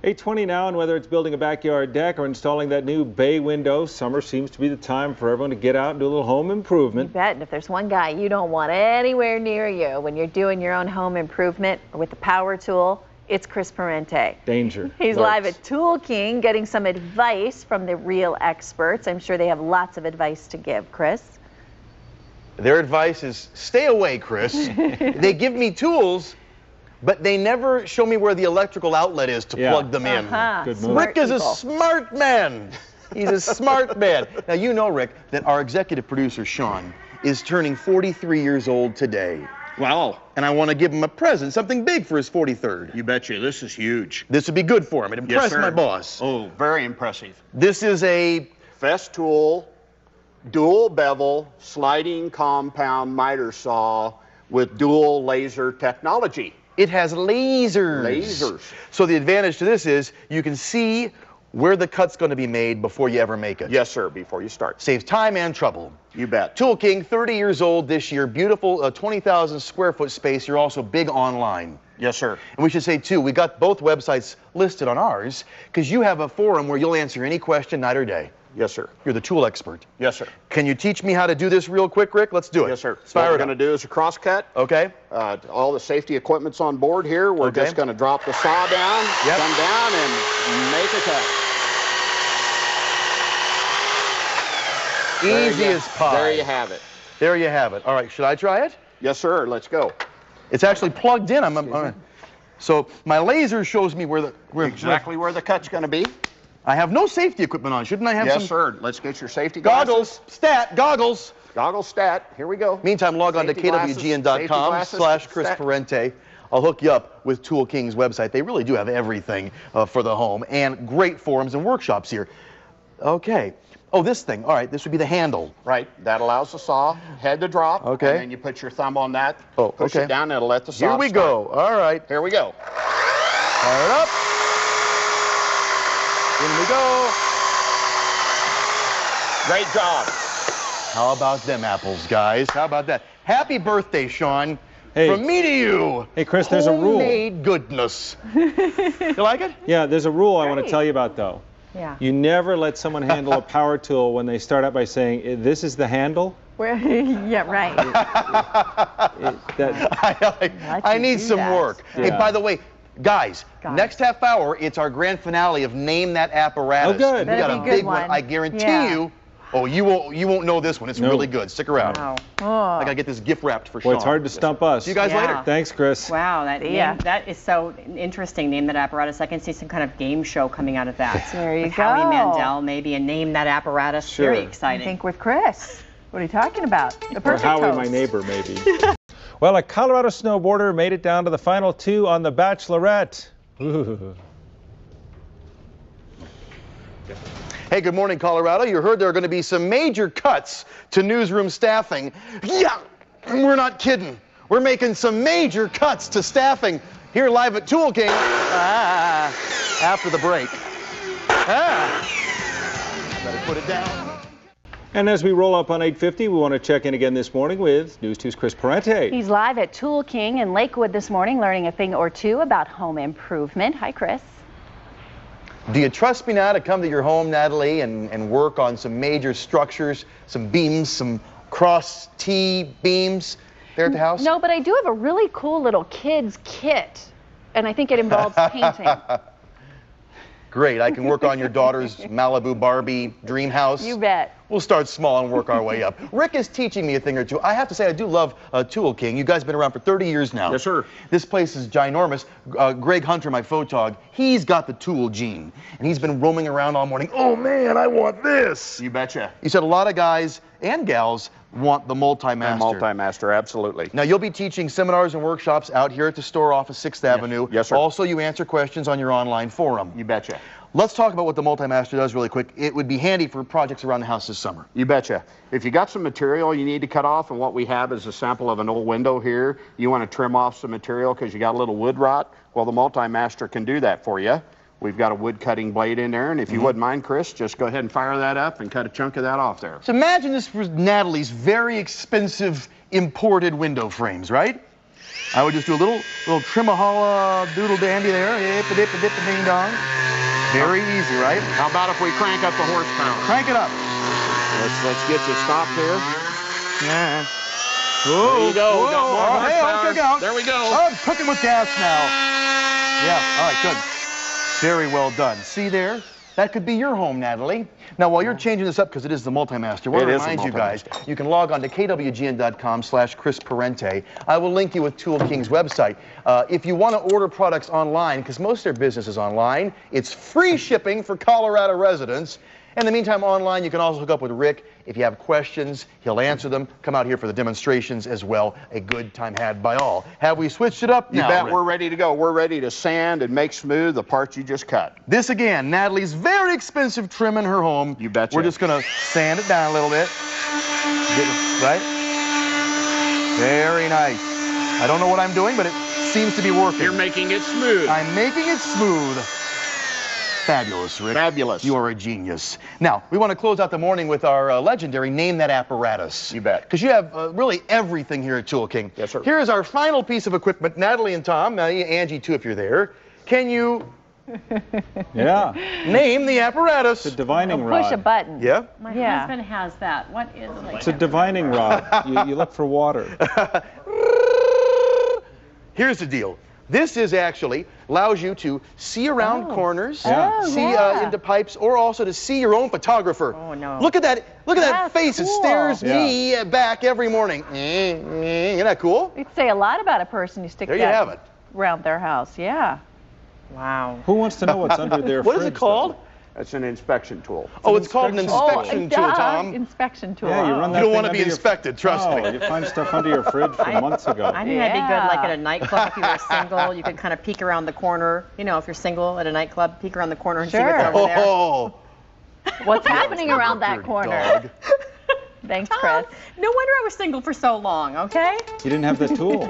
8:20 now, and whether it's building a backyard deck or installing that new bay window, summer seems to be the time for everyone to get out and do a little home improvement. You bet. And if there's one guy you don't want anywhere near you when you're doing your own home improvement or with the power tool, it's Chris Parente. Danger. He's live at Tool King getting some advice from the real experts. I'm sure they have lots of advice to give. Chris? Their advice is stay away, Chris. They give me tools, but they never show me where the electrical outlet is to plug them in. Good move. Rick is a smart man. He's a smart man. Now, you know, Rick, that our executive producer, Sean, is turning 43 years old today. Wow. And I want to give him a present, something big for his 43rd. You betcha. This is huge. This would be good for him. It impressed my boss. Oh, very impressive. This is a Festool dual bevel sliding compound miter saw with dual laser technology. It has lasers. Lasers. So the advantage to this is you can see where the cut's going to be made before you ever make it. Yes, sir, before you start. Saves time and trouble. You bet. Tool King, 30 years old this year. Beautiful 20,000 square foot space. You're also big online. Yes, sir. And we should say, too, we got both websites listed on ours because you have a forum where you'll answer any question night or day. Yes, sir. You're the tool expert. Yes, sir. Can you teach me how to do this real quick, Rick? Let's do it. Yes, sir. Fire What we're it going to do is a cross cut. Okay. All the safety equipment's on board here. We're just going to drop the saw down, come down, and make a cut. Easy as pie. There you have it. There you have it. All right, should I try it? Yes, sir. Let's go. It's actually plugged in. So my laser shows me where where the cut's going to be. I have no safety equipment on. Shouldn't I have some? Yes, sir. Let's get your safety goggles. Goggles. Goggles stat. Here we go. Meantime, log on to KWGN.com/Chris Parente. I'll hook you up with Tool King's website. They really do have everything for the home and great forums and workshops here. Okay. Oh, this thing. All right, this would be the handle. Right. That allows the saw head to drop. Okay. And then you put your thumb on that. Oh, push it down, and it'll let the saw Here we go. All right. Here we go. Fire it up. In we go. Great job. How about them apples, guys? How about that? Happy birthday, Sean. Hey. From me to you. Hey, Chris, there's a rule. Homemade goodness. You like it? Yeah, there's a rule I want to tell you about, though. Yeah. You never let someone handle a power tool when they start out by saying, this is the handle. Yeah, right. I need some work. Yeah. Hey, by the way, guys, next half hour, it's our grand finale of Name That Apparatus. Oh, good. We got a big one. I guarantee you. Oh, you won't know this one. It's really good. Stick around. Wow. I gotta get this gift wrapped for Sean. Well, it's hard to stump us. See you guys later. Thanks, Chris. Wow, that is so interesting. Name That Apparatus. I can see some kind of game show coming out of that. There you with go. Howie Mandel, maybe, and Name That Apparatus. Sure. Very exciting. I think with Chris. What are you talking about? The Or perfect Howie, host. my neighbor, maybe. Well, a Colorado snowboarder made it down to the final two on The Bachelorette. Ooh. Hey, good morning, Colorado. You heard there are going to be some major cuts to newsroom staffing. Yeah, we're not kidding. We're making some major cuts to staffing here live at Tool King. After the break. Better put it down. And as we roll up on 8:50, we want to check in again this morning with News 2's Chris Parente. He's live at Tool King in Lakewood this morning, learning a thing or two about home improvement. Hi, Chris. Do you trust me now to come to your home, Natalie, and work on some major structures, some beams, some cross T-beams there at the house? No, but I do have a really cool little kids kit, and I think it involves painting. Great. I can work on your daughter's Malibu Barbie dream house. You bet. We'll start small and work our way up. Rick is teaching me a thing or two. I have to say, I do love Tool King. You guys have been around for 30 years now. Yes, sir. This place is ginormous. Greg Hunter, my photog, he's got the tool gene, and he's been roaming around all morning. Oh, man, I want this. You betcha. You said a lot of guys and gals want the Multimaster. The Multimaster, absolutely. Now, you'll be teaching seminars and workshops out here at the store off of 6th Avenue. Yes, sir. Also, you answer questions on your online forum. You betcha. Let's talk about what the Multimaster does really quick. It would be handy for projects around the house this summer. You betcha. If you got some material you need to cut off, and what we have is a sample of an old window here, you want to trim off some material because you got a little wood rot, well, the Multimaster can do that for you. We've got a wood cutting blade in there, and if you wouldn't mind, Chris, just go ahead and fire that up and cut a chunk of that off there. So imagine this was Natalie's very expensive imported window frames, right? I would just do a little trimahala doodle dandy there. Ding dong. Very easy, right? How about if we crank up the horsepower? Crank it up. Let's get you stopped here. Yeah. There you go. We got more Hey, horsepower. look out. There we go. I'm cooking with gas now. Yeah, all right, good. Very well done. See there? That could be your home, Natalie. Now, while you're changing this up, because it is the Multimaster, I want to remind you guys, you can log on to KWGN.com/Chris Parente. I will link you with Tool King's website. If you want to order products online, because most of their business is online, it's free shipping for Colorado residents. In the meantime, online, you can also hook up with Rick. If you have questions, he'll answer them. Come out here for the demonstrations as well. A good time had by all. Have we switched it up now, You bet. Rick? We're ready to go. We're ready to sand and make smooth the parts you just cut. This again, Natalie's very expensive trim in her home. You betcha. We're just gonna sand it down a little bit. Right? Very nice. I don't know what I'm doing, but it seems to be working. You're making it smooth. I'm making it smooth. Fabulous, Rick. Fabulous. You are a genius. Now, we want to close out the morning with our legendary Name That Apparatus. You bet. Because you have really everything here at Tool King. Yes, sir. Here's our final piece of equipment. Natalie and Tom, Angie too if you're there. Can you Yeah. name the apparatus? It's a divining rod. Push a button. Yeah? My Yeah. husband has that. What is it? It's a divining rod. You look for water. Here's the deal. This is actually allows you to see around corners, Yeah. see yeah. into pipes, or also to see your own photographer. Oh, no. Look at that! Look at that That's face! It cool. stares Yeah. me back every morning. Isn't that cool? You'd say a lot about a person you stick There you that have it. around their house. Yeah. Wow. Who wants to know what's under their What fridge? is it called? That's an inspection tool. Oh, it's called an inspection inspection tool, Tom. Inspection tool. Yeah, you run that You don't thing want to under be your- inspected, trust Oh, me. you find stuff under your fridge from months ago. I think that'd be good, like at Yeah. a nightclub if you were single. You could kind of peek around the corner. You know, if you're single at a nightclub, peek around the corner and see what's Sure. over there. Oh, What's happening around that dear corner? dog. Thanks, Chris. No wonder I was single for so long, okay? You didn't have the tool.